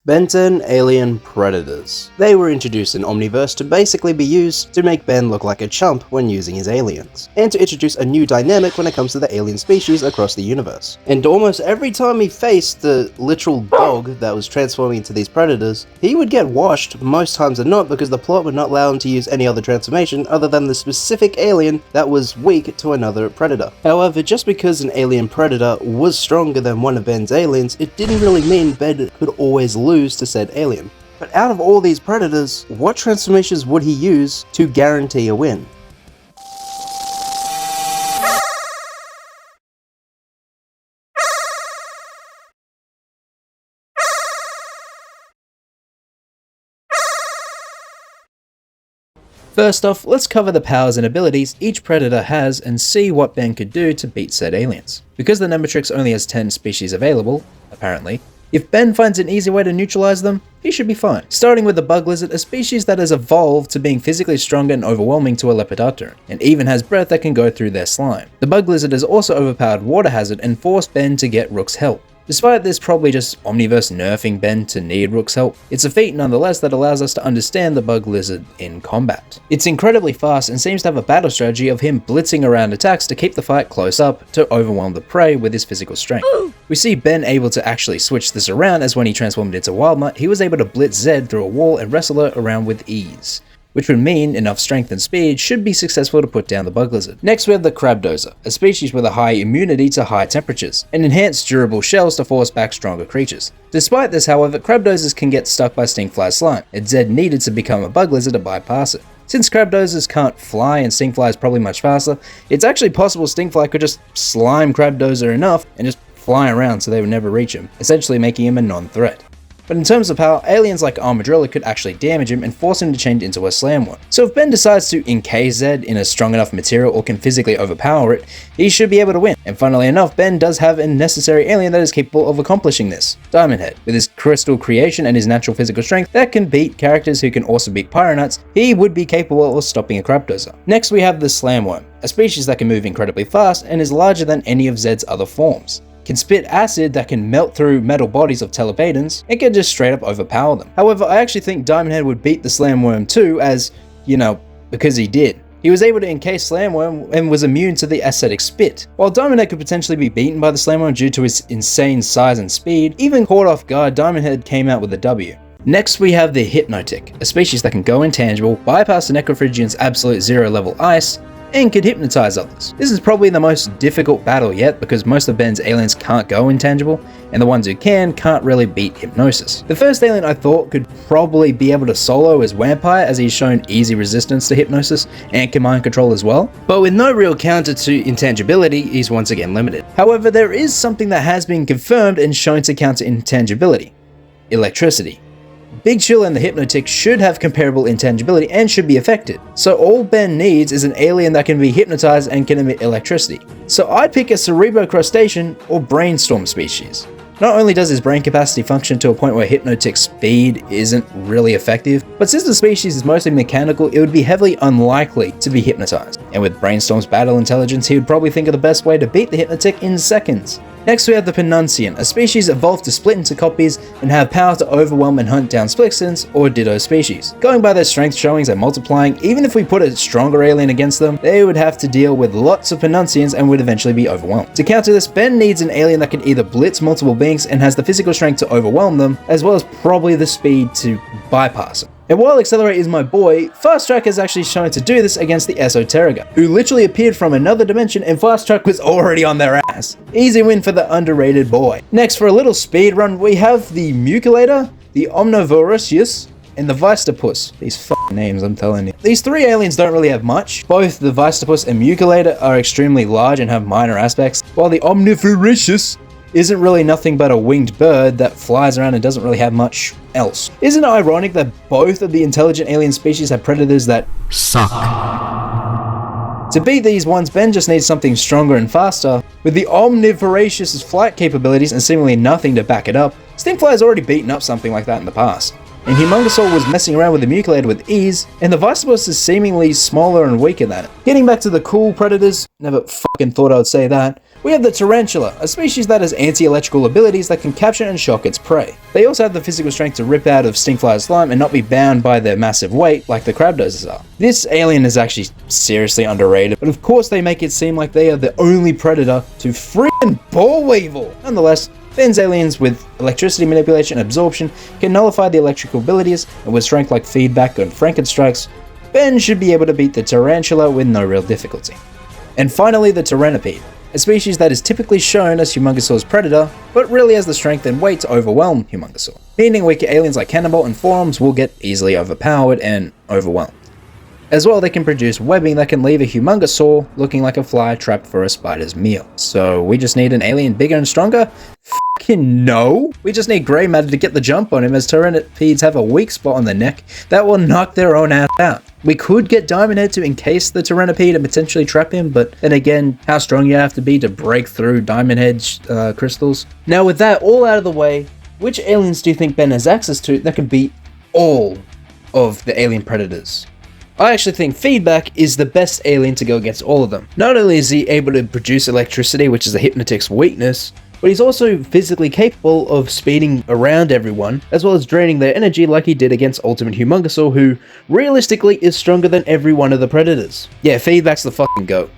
Ben 10 Alien Predators. They were introduced in Omniverse to basically be used to make Ben look like a chump when using his aliens, and to introduce a new dynamic when it comes to the alien species across the universe. And almost every time he faced the literal dog that was transforming into these predators, he would get washed most times than not because the plot would not allow him to use any other transformation other than the specific alien that was weak to another predator. However, just because an alien predator was stronger than one of Ben's aliens, it didn't really mean Ben could always lose to said alien. But out of all these predators, what transformations would he use to guarantee a win? First off, let's cover the powers and abilities each predator has and see what Ben could do to beat said aliens. Because the Nemetrix only has 10 species available, apparently, if Ben finds an easy way to neutralize them, he should be fine. Starting with the Buglizard, a species that has evolved to being physically stronger and overwhelming to a Lepidopteran, and even has breath that can go through their slime. The Buglizard has also overpowered Water Hazard and forced Ben to get Rook's help. Despite this probably just Omniverse nerfing Ben to need Rook's help, it's a feat nonetheless that allows us to understand the Buglizard in combat. It's incredibly fast and seems to have a battle strategy of him blitzing around attacks to keep the fight close up to overwhelm the prey with his physical strength. We see Ben able to actually switch this around, as when he transformed into Wildmutt, he was able to blitz Zed through a wall and wrestle her around with ease, which would mean enough strength and speed should be successful to put down the Buglizard. Next we have the Crabdozer, a species with a high immunity to high temperatures, and enhanced durable shells to force back stronger creatures. Despite this, however, Crabdozers can get stuck by Stingfly's slime, and Zed needed to become a Buglizard to bypass it. Since Crabdozers can't fly and Stingfly is probably much faster, it's actually possible Stingfly could just slime Crabdozer enough and just fly around so they would never reach him, essentially making him a non-threat. But in terms of power, aliens like Armadillo could actually damage him and force him to change into a Slamworm. So if Ben decides to encase Zed in a strong enough material or can physically overpower it, he should be able to win. And funnily enough, Ben does have a necessary alien that is capable of accomplishing this, Diamond Head. With his crystal creation and his natural physical strength that can beat characters who can also beat Pyronauts, he would be capable of stopping a Crabdozer. Next we have the Slamworm, a species that can move incredibly fast and is larger than any of Zed's other forms. Can spit acid that can melt through metal bodies of Telepedans, and can just straight up overpower them. However, I actually think Diamond Head would beat the Slamworm too, as, because he did. He was able to encase Slamworm and was immune to the acidic spit. While Diamond Head could potentially be beaten by the Slamworm due to his insane size and speed, even caught off guard, Diamond Head came out with a W. Next we have the Hypnotick, a species that can go intangible, bypass the Necrophrygian's absolute zero level ice, and could hypnotize others. This is probably the most difficult battle yet because most of Ben's aliens can't go intangible, and the ones who can can't really beat hypnosis. The first alien I thought could probably be able to solo is Vampire, as he's shown easy resistance to hypnosis and command control as well, but with no real counter to intangibility, he's once again limited. However, there is something that has been confirmed and shown to counter intangibility: electricity. Big Chill and the Hypnotick should have comparable intangibility and should be affected. So all Ben needs is an alien that can be hypnotized and can emit electricity. So I'd pick a Cerebro-Crustacean or Brainstorm species. Not only does his brain capacity function to a point where Hypnotick's speed isn't really effective, but since the species is mostly mechanical, it would be heavily unlikely to be hypnotized. And with Brainstorm's battle intelligence, he would probably think of the best way to beat the Hypnotick in seconds. Next we have the Panuncian, a species evolved to split into copies and have power to overwhelm and hunt down Splixons or Ditto species. Going by their strength showings and multiplying, even if we put a stronger alien against them, they would have to deal with lots of Panuncians and would eventually be overwhelmed. To counter this, Ben needs an alien that can either blitz multiple beings and has the physical strength to overwhelm them, as well as probably the speed to bypass them. And while Accelerate is my boy, Fast Track has actually shown to do this against the Esoterica, who literally appeared from another dimension and Fast Track was already on their ass. Easy win for the underrated boy. Next, for a little speed run, we have the Mucilator, the Omnivoracious, and the Vicetopus. These f***ing names, I'm telling you. These three aliens don't really have much. Both the Vicetopus and Mucilator are extremely large and have minor aspects, while the Omnivoracious isn't really nothing but a winged bird that flies around and doesn't really have much else. Isn't it ironic that both of the intelligent alien species have predators that suck? To beat these ones, Ben just needs something stronger and faster. With the Omnivoracious' flight capabilities and seemingly nothing to back it up, Stingfly has already beaten up something like that in the past. And Humongosaur was messing around with the Mucilator with ease, and the Vicetopus is seemingly smaller and weaker than it. Getting back to the cool predators, never fucking thought I would say that, We have the Tarantula, a species that has anti-electrical abilities that can capture and shock its prey. They also have the physical strength to rip out of stinkfly slime and not be bound by their massive weight like the Crabdozers are. This alien is actually seriously underrated, but of course they make it seem like they are the only predator to frickin' ball weevil. Nonetheless, Ben's aliens with electricity manipulation and absorption can nullify the electrical abilities, and with strength like feedback and Frankenstrikes, Ben should be able to beat the Tarantula with no real difficulty. And finally, the Tyrannopede, a species that is typically shown as Humongousaur's predator, but really has the strength and weight to overwhelm Humongousaur, meaning weaker aliens like Cannonball and Forearms will get easily overpowered and overwhelmed. As well, they can produce webbing that can leave a Humongousaur looking like a fly trapped for a spider's meal. So we just need an alien bigger and stronger? Fucking no! We just need grey matter to get the jump on him, as Tyrannopedes have a weak spot on their neck that will knock their own ass out. We could get Diamond Head to encase the Tyrannopede and potentially trap him, but then again, how strong you have to be to break through Diamond Head's crystals. Now with that all out of the way, which aliens do you think Ben has access to that can beat all of the alien predators? I actually think Feedback is the best alien to go against all of them. Not only is he able to produce electricity, which is the Hypnotick's weakness, but he's also physically capable of speeding around everyone, as well as draining their energy like he did against Ultimate Humongousaur, who realistically is stronger than every one of the predators. Yeah, Feedback's the fucking GOAT.